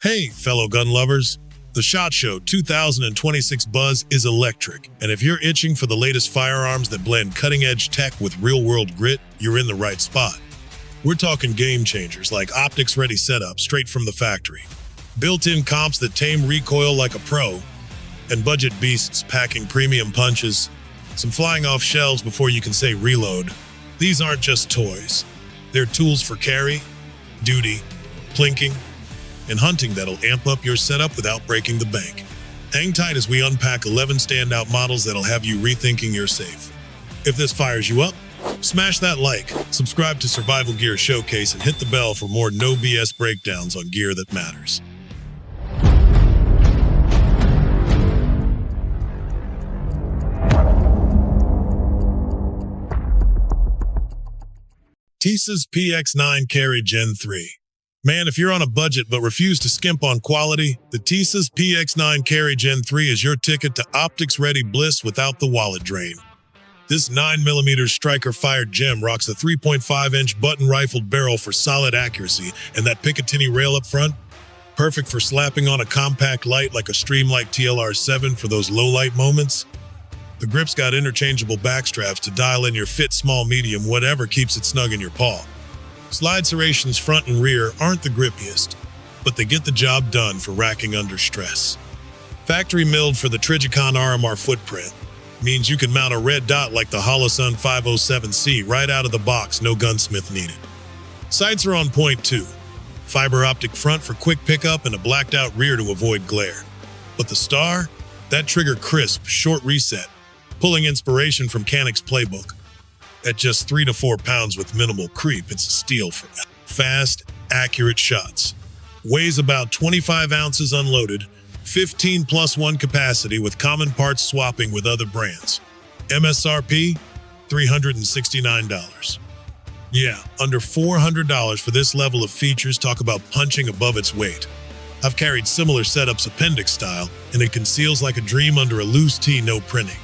Hey, fellow gun lovers! The SHOT Show 2026 buzz is electric, and if you're itching for the latest firearms that blend cutting-edge tech with real-world grit, you're in the right spot. We're talking game changers like optics-ready setup straight from the factory, built-in comps that tame recoil like a pro, and budget beasts packing premium punches, some flying off shelves before you can say reload. These aren't just toys. They're tools for carry, duty, plinking, and hunting that'll amp up your setup without breaking the bank. Hang tight as we unpack 11 standout models that'll have you rethinking your safe. If this fires you up, smash that like, subscribe to Survival Gear Showcase, and hit the bell for more no BS breakdowns on gear that matters. Tisas PX9 Carry Gen 3. Man, if you're on a budget but refuse to skimp on quality, the Tisas PX9 Carry Gen 3 is your ticket to optics-ready bliss without the wallet drain. This 9mm striker-fired gem rocks a 3.5-inch button-rifled barrel for solid accuracy, and that Picatinny rail up front, perfect for slapping on a compact light like a Streamlight TLR7 for those low-light moments. The grip's got interchangeable backstraps to dial in your fit small, medium, whatever keeps it snug in your paw. Slide serrations front and rear aren't the grippiest, but they get the job done for racking under stress. Factory milled for the Trigicon RMR footprint means you can mount a red dot like the Holosun 507C right out of the box, no gunsmith needed. Sights are on point too. Fiber optic front for quick pickup and a blacked out rear to avoid glare. But the star? That trigger crisp, short reset, pulling inspiration from Canik's playbook. At just 3 to 4 pounds with minimal creep, it's a steal for fast, accurate shots. Weighs about 25 ounces unloaded, 15 plus 1 capacity with common parts swapping with other brands. MSRP, $369. Yeah, under $400 for this level of features. Talk about punching above its weight. I've carried similar setups appendix style, and it conceals like a dream under a loose tee, no printing.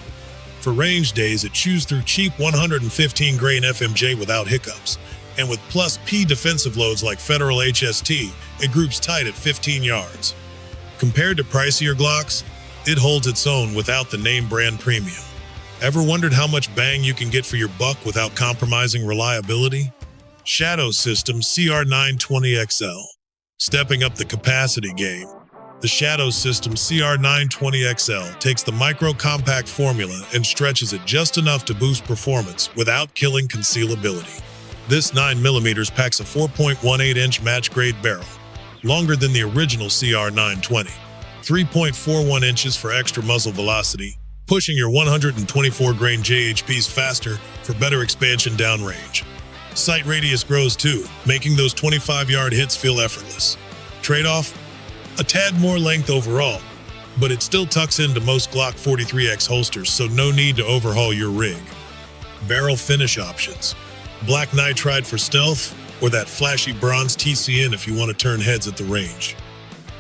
For range days, it chews through cheap 115 grain FMJ without hiccups. And with plus P defensive loads like Federal HST, it groups tight at 15 yards. Compared to pricier Glocks, it holds its own without the name brand premium. Ever wondered how much bang you can get for your buck without compromising reliability? Shadow System CR920XL. Stepping up the capacity game. The Shadow System CR920XL takes the micro-compact formula and stretches it just enough to boost performance without killing concealability. This 9mm packs a 4.18-inch match-grade barrel, longer than the original CR920, 3.41 inches for extra muzzle velocity, pushing your 124-grain JHPs faster for better expansion downrange. Sight radius grows too, making those 25-yard hits feel effortless. Trade-off? A tad more length overall, but it still tucks into most Glock 43X holsters, so no need to overhaul your rig. Barrel finish options. Black nitride for stealth, or that flashy bronze TCN if you want to turn heads at the range.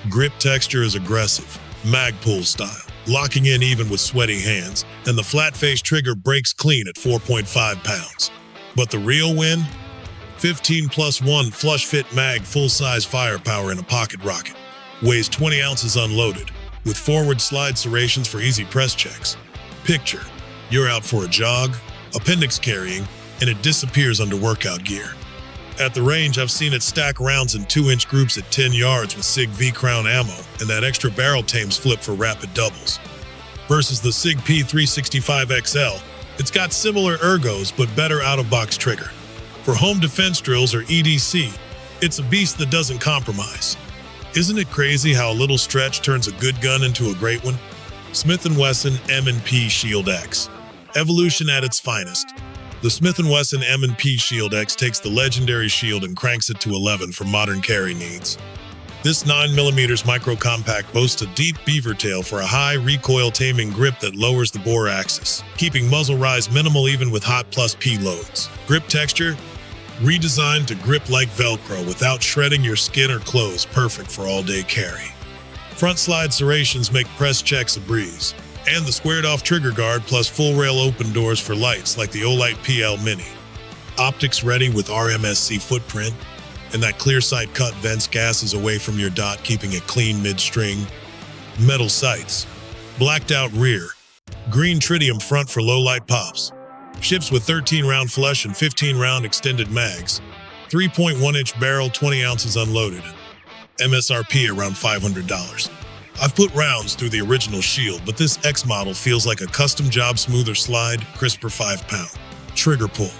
Grip texture is aggressive, Magpul style, locking in even with sweaty hands, and the flat-face trigger breaks clean at 4.5 pounds. But the real win? 15 plus 1 flush-fit mag full-size firepower in a pocket rocket. Weighs 20 ounces unloaded, with forward slide serrations for easy press checks. Picture, you're out for a jog, appendix carrying, and it disappears under workout gear. At the range, I've seen it stack rounds in 2-inch groups at 10 yards with Sig V-Crown ammo, and that extra barrel tames flip for rapid doubles. Versus the Sig P365XL, it's got similar ergos but better out-of-box trigger. For home defense drills or EDC, it's a beast that doesn't compromise. Isn't it crazy how a little stretch turns a good gun into a great one? Smith & Wesson M&P Shield X. Evolution at its finest. The Smith & Wesson M&P Shield X takes the legendary shield and cranks it to 11 for modern carry needs. This 9mm micro-compact boasts a deep beaver tail for a high recoil taming grip that lowers the bore axis, keeping muzzle rise minimal even with hot plus P loads. Grip texture? Redesigned to grip like Velcro without shredding your skin or clothes, perfect for all-day carry. Front slide serrations make press checks a breeze, and the squared-off trigger guard plus full-rail open doors for lights like the Olight PL Mini. Optics ready with RMSC footprint, And that clear sight cut vents gases away from your dot, keeping it clean mid-string. Metal sights. Blacked out rear. Green tritium front for low light pops. Ships with 13-round flush and 15-round extended mags. 3.1-inch barrel, 20 ounces unloaded. MSRP around $500. I've put rounds through the original Shield, but this X model feels like a custom job, smoother slide, crisper 5-pound. Trigger pull.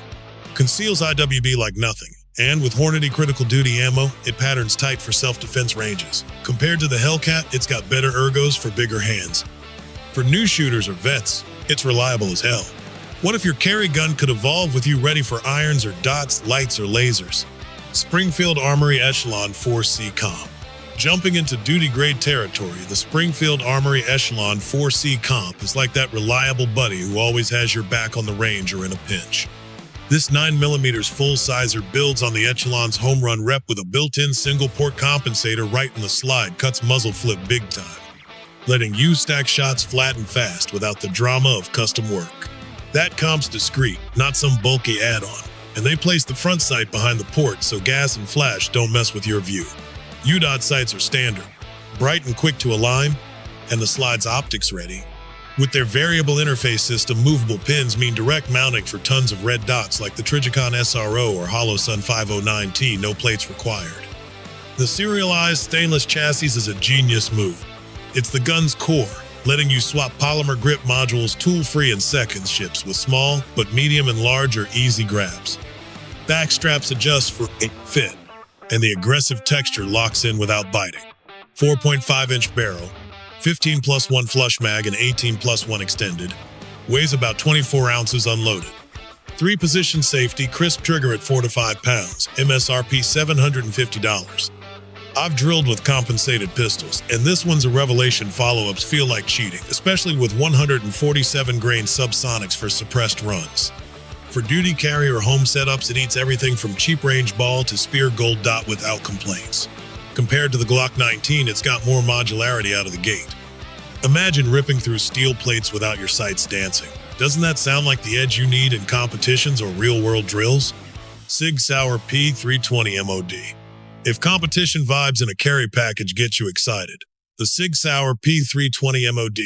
Conceals IWB like nothing. And with Hornady critical duty ammo, it patterns tight for self-defense ranges. Compared to the Hellcat, it's got better ergos for bigger hands. For new shooters or vets, it's reliable as hell. What if your carry gun could evolve with you, ready for irons or dots, lights or lasers? Springfield Armory Echelon 4C Comp. Jumping into duty-grade territory, the Springfield Armory Echelon 4C Comp is like that reliable buddy who always has your back on the range or in a pinch. This 9mm full-sizer builds on the Echelon's home run rep with a built-in single-port compensator right in the slide, cuts muzzle flip big time, letting you stack shots flat and fast without the drama of custom work. That comp's discreet, not some bulky add-on, and they place the front sight behind the port so gas and flash don't mess with your view. UDOT sights are standard, bright and quick to align, and the slide's optics ready. With their variable interface system, movable pins mean direct mounting for tons of red dots like the Trigicon SRO or Holosun 509T, no plates required. The serialized stainless chassis is a genius move. It's the gun's core, letting you swap polymer grip modules tool-free in seconds. Ships with small, but medium and large are easy grabs. Back straps adjust for fit, and the aggressive texture locks in without biting. 4.5-inch barrel, 15+1 flush mag and 18+1 extended, weighs about 24 ounces unloaded. 3-position safety, crisp trigger at 4 to 5 pounds, MSRP $750. I've drilled with compensated pistols, and this one's a revelation. Follow-ups feel like cheating, especially with 147-grain subsonics for suppressed runs. For duty carry or home setups, it eats everything from cheap range ball to spear gold dot without complaints. Compared to the Glock 19, it's got more modularity out of the gate. Imagine ripping through steel plates without your sights dancing. Doesn't that sound like the edge you need in competitions or real-world drills? Sig Sauer P320 MOD. If competition vibes in a carry package get you excited, the Sig Sauer P320 MOD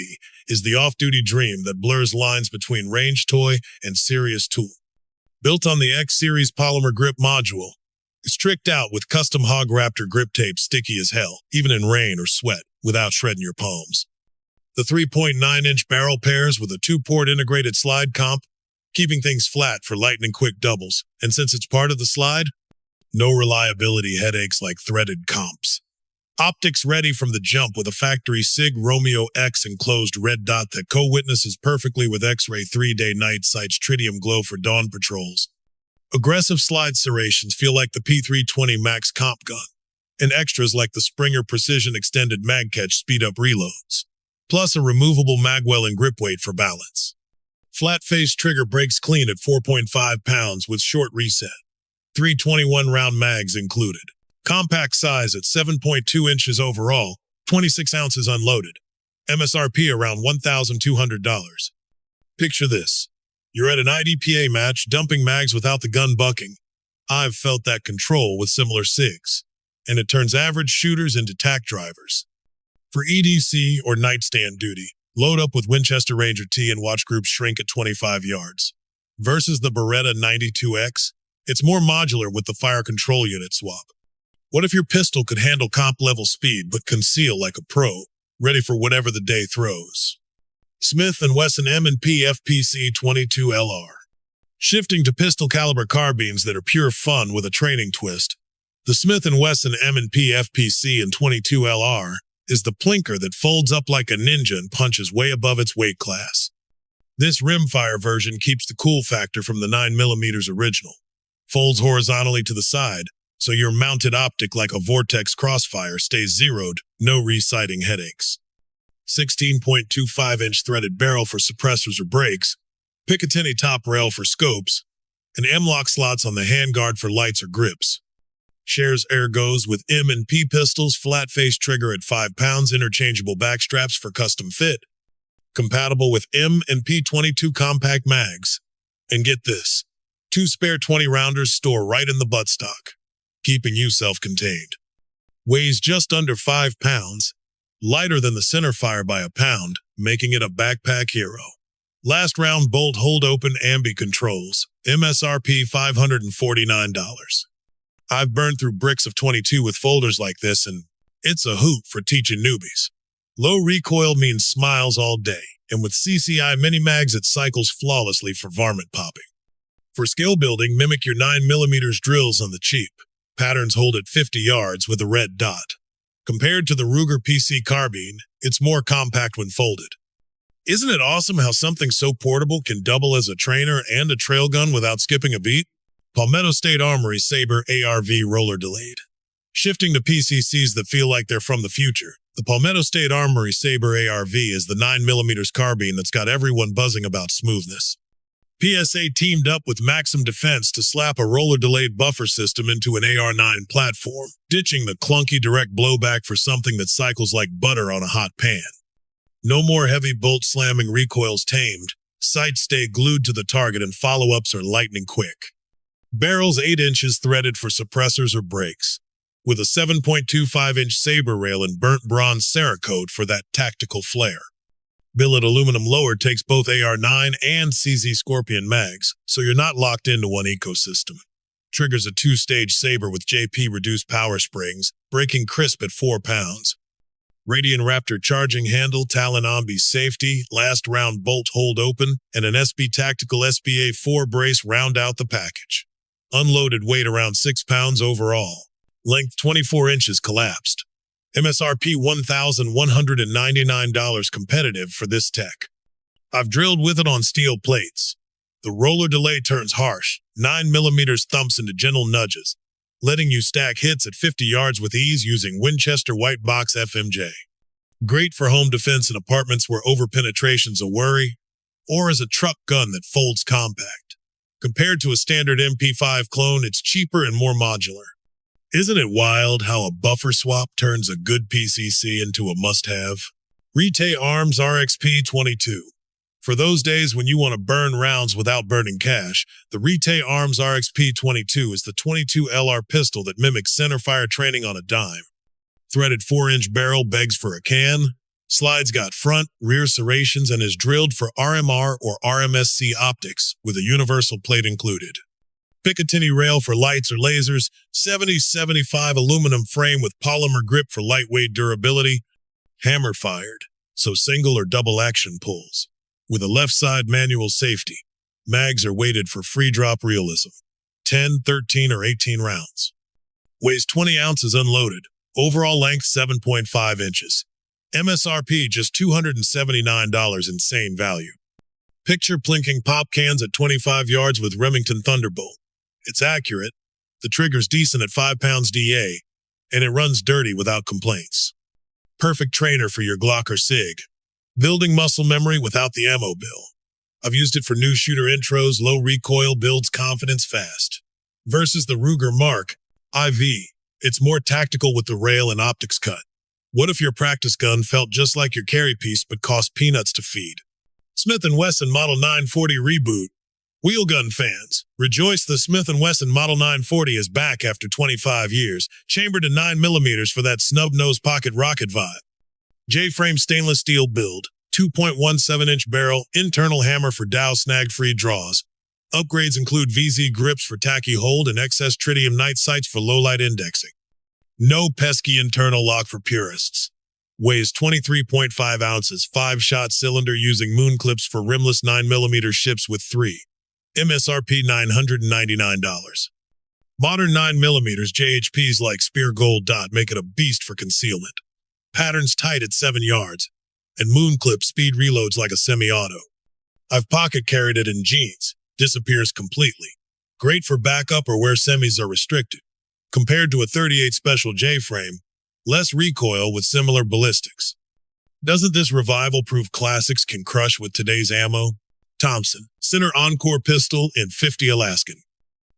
is the off-duty dream that blurs lines between range toy and serious tool. Built on the X-Series polymer grip module, it's tricked out with custom Hog Raptor grip tape, sticky as hell, even in rain or sweat, without shredding your palms. The 3.9-inch barrel pairs with a 2-port integrated slide comp, keeping things flat for lightning-quick doubles. And since it's part of the slide, no reliability headaches like threaded comps. Optics ready from the jump with a factory Sig Romeo X enclosed red dot that co-witnesses perfectly with X-ray 3-day night sights, tritium glow for dawn patrols. Aggressive slide serrations feel like the P320 Max comp gun, and extras like the Springer Precision Extended Mag Catch speed up reloads, plus a removable magwell and grip weight for balance. Flat-face trigger breaks clean at 4.5 pounds with short reset. 321-round mags included. Compact size at 7.2 inches overall, 26 ounces unloaded. MSRP around $1,200. Picture this. You're at an IDPA match, dumping mags without the gun bucking. I've felt that control with similar SIGs, and it turns average shooters into tack drivers. For EDC or nightstand duty, load up with Winchester Ranger T and watch groups shrink at 25 yards. Versus the Beretta 92X, it's more modular with the fire control unit swap. What if your pistol could handle comp-level speed but conceal like a pro, ready for whatever the day throws? Smith & Wesson M&P FPC 22 LR. Shifting to pistol caliber carbines that are pure fun with a training twist, the Smith & Wesson M&P FPC and 22 LR is the plinker that folds up like a ninja and punches way above its weight class. This rimfire version keeps the cool factor from the 9mm original, folds horizontally to the side, so your mounted optic like a Vortex Crossfire stays zeroed, no resighting headaches. 16.25-inch threaded barrel for suppressors or brakes, Picatinny top rail for scopes, and M-lock slots on the handguard for lights or grips. Shares ergos with M&P pistols, flat-face trigger at 5 pounds, interchangeable back straps for custom fit. Compatible with M&P 22 compact mags. And get this, 2 spare 20-rounders store right in the buttstock. keeping you self-contained. Weighs just under 5 pounds, lighter than the centerfire by a pound, making it a backpack hero. Last round bolt hold open ambi controls, MSRP $549. I've burned through bricks of 22 with folders like this, and it's a hoot for teaching newbies. Low recoil means smiles all day, and with CCI mini-mags it cycles flawlessly for varmint popping. For skill building, mimic your 9mm drills on the cheap. Patterns hold at 50 yards with a red dot. Compared to the Ruger PC carbine, it's more compact when folded. Isn't it awesome how something so portable can double as a trainer and a trail gun without skipping a beat? Palmetto State Armory Saber ARV roller delayed. Shifting to PCCs that feel like they're from the future, the Palmetto State Armory Saber ARV is the 9mm carbine that's got everyone buzzing about smoothness. PSA teamed up with Maxim Defense to slap a roller-delayed buffer system into an AR-9 platform, ditching the clunky direct blowback for something that cycles like butter on a hot pan. No more heavy bolt-slamming recoils tamed, sights stay glued to the target and follow-ups are lightning quick. Barrels 8 inches threaded for suppressors or brakes, with a 7.25-inch Saber rail and burnt bronze Cerakote for that tactical flair. Billet aluminum lower takes both AR-9 and CZ Scorpion mags, so you're not locked into one ecosystem. Triggers a 2-stage Saber with JP reduced power springs, braking crisp at 4 pounds. Radian Raptor charging handle, Talon Ambi safety, last round bolt hold open, and an SB Tactical SBA 4 brace round out the package. Unloaded weight around 6 pounds overall. Length 24 inches collapsed. MSRP $1,199 competitive for this tech. I've drilled with it on steel plates. The roller delay turns harsh, 9mm thumps into gentle nudges, letting you stack hits at 50 yards with ease using Winchester White Box FMJ. Great for home defense in apartments where overpenetration's a worry, or as a truck gun that folds compact. Compared to a standard MP5 clone, it's cheaper and more modular. Isn't it wild how a buffer swap turns a good PCC into a must-have? Retay Arms RXP22. For those days when you want to burn rounds without burning cash, the Retay Arms RXP22 is the 22 LR pistol that mimics centerfire training on a dime. Threaded 4-inch barrel begs for a can, slides got front, rear serrations, and is drilled for RMR or RMSC optics with a universal plate included. Picatinny rail for lights or lasers, 70-75 aluminum frame with polymer grip for lightweight durability, hammer fired, so single or double action pulls. With a left side manual safety, mags are weighted for free drop realism, 10, 13, or 18 rounds. Weighs 20 ounces unloaded, overall length 7.5 inches. MSRP just $279, insane value. Picture plinking pop cans at 25 yards with Remington Thunderbolt. It's accurate, the trigger's decent at 5 pounds DA, and it runs dirty without complaints. Perfect trainer for your Glock or Sig. Building muscle memory without the ammo bill. I've used it for new shooter intros, low recoil, builds confidence fast. Versus the Ruger Mark IV, it's more tactical with the rail and optics cut. What if your practice gun felt just like your carry piece but cost peanuts to feed? Smith & Wesson Model 940 Reboot. Wheelgun fans, rejoice, the Smith & Wesson Model 940 is back after 25 years, chambered in 9mm for that snub-nosed pocket rocket vibe. J-frame stainless steel build, 2.17-inch barrel, internal hammer for Dow snag-free draws. Upgrades include VZ grips for tacky hold and XS tritium night sights for low-light indexing. No pesky internal lock for purists. Weighs 23.5 ounces, 5-shot cylinder using moon clips for rimless 9mm ships with 3. MSRP $999. Modern 9mm JHPs like Spear Gold Dot make it a beast for concealment. Patterns tight at 7 yards, and moon clip speed reloads like a semi-auto. I've pocket carried it in jeans, disappears completely. Great for backup or where semis are restricted. Compared to a 38 Special J-frame, less recoil with similar ballistics. Doesn't this revival-proof classics can crush with today's ammo? Thompson, center Encore pistol in 50 Alaskan.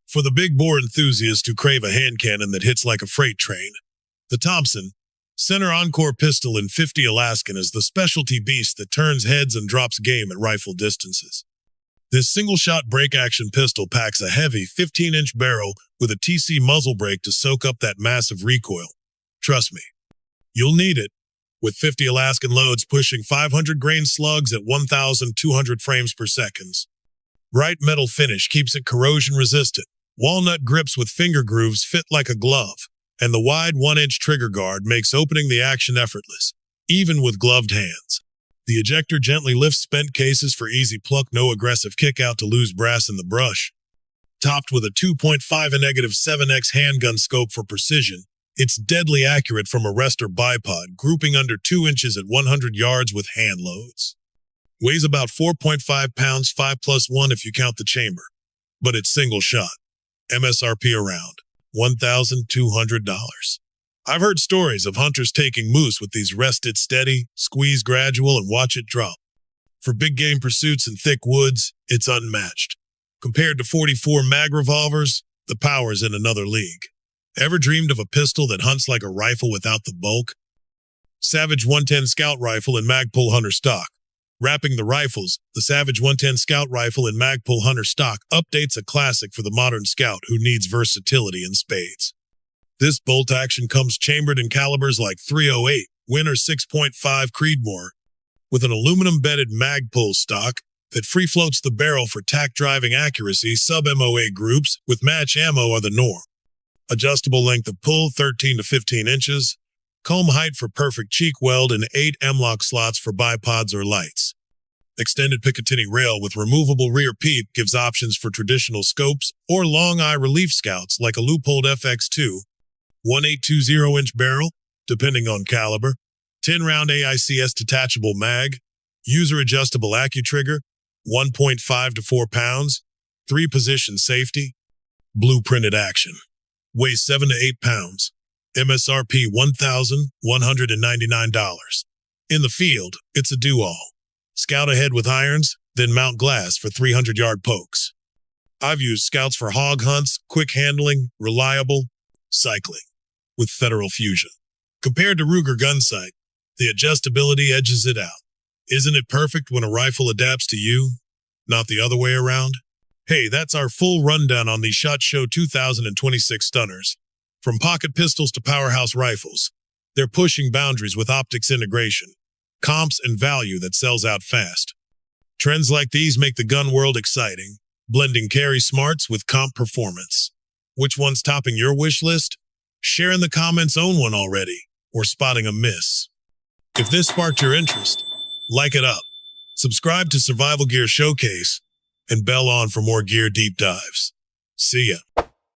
For the big bore enthusiast who crave a hand cannon that hits like a freight train, the Thompson, center Encore pistol in 50 Alaskan is the specialty beast that turns heads and drops game at rifle distances. This single-shot break-action pistol packs a heavy 15-inch barrel with a TC muzzle brake to soak up that massive recoil. Trust me, you'll need it. With 50 Alaskan loads pushing 500-grain slugs at 1,200 frames per second. Bright metal finish keeps it corrosion-resistant. Walnut grips with finger grooves fit like a glove, and the wide 1-inch trigger guard makes opening the action effortless, even with gloved hands. The ejector gently lifts spent cases for easy pluck, no aggressive kick out to lose brass in the brush. Topped with a 2.5 and -7x handgun scope for precision, it's deadly accurate from a rest or bipod, grouping under 2 inches at 100 yards with hand loads. Weighs about 4.5 pounds, 5+1 if you count the chamber. But it's single shot. MSRP around $1,200. I've heard stories of hunters taking moose with these rest it steady, squeeze gradual, and watch it drop. For big game pursuits in thick woods, it's unmatched. Compared to 44 mag revolvers, the power's in another league. Ever dreamed of a pistol that hunts like a rifle without the bulk? Savage 110 Scout Rifle in Magpul Hunter Stock. Wrapping the rifles, the Savage 110 Scout Rifle in Magpul Hunter Stock updates a classic for the modern scout who needs versatility in spades. This bolt action comes chambered in calibers like .308, Win or 6.5 Creedmoor, with an aluminum-bedded Magpul stock that free floats the barrel for tack-driving accuracy. Sub-MOA groups with match ammo are the norm. Adjustable length of pull 13 to 15 inches, comb height for perfect cheek weld, and 8 M-lock slots for bipods or lights. Extended Picatinny rail with removable rear peep gives options for traditional scopes or long eye relief scouts like a Leupold FX2, 1.820-inch barrel, depending on caliber, 10-round AICS detachable mag, user-adjustable accu-trigger, 1.5 to 4 pounds, 3-position safety, blueprinted action. Weighs 7 to 8 pounds. MSRP $1,199. In the field, it's a do-all. Scout ahead with irons, then mount glass for 300-yard pokes. I've used scouts for hog hunts, quick handling, reliable, cycling, with Federal Fusion. Compared to Ruger Gunsight, the adjustability edges it out. Isn't it perfect when a rifle adapts to you, not the other way around? Hey, that's our full rundown on these SHOT Show 2026 stunners. From pocket pistols to powerhouse rifles, they're pushing boundaries with optics integration, comps, and value that sells out fast. Trends like these make the gun world exciting, blending carry smarts with comp performance. Which one's topping your wish list? Share in the comments. Own one already, or spotting a miss. If this sparked your interest, like it up, subscribe to Survival Gear Showcase, and bell on for more gear deep dives. See ya.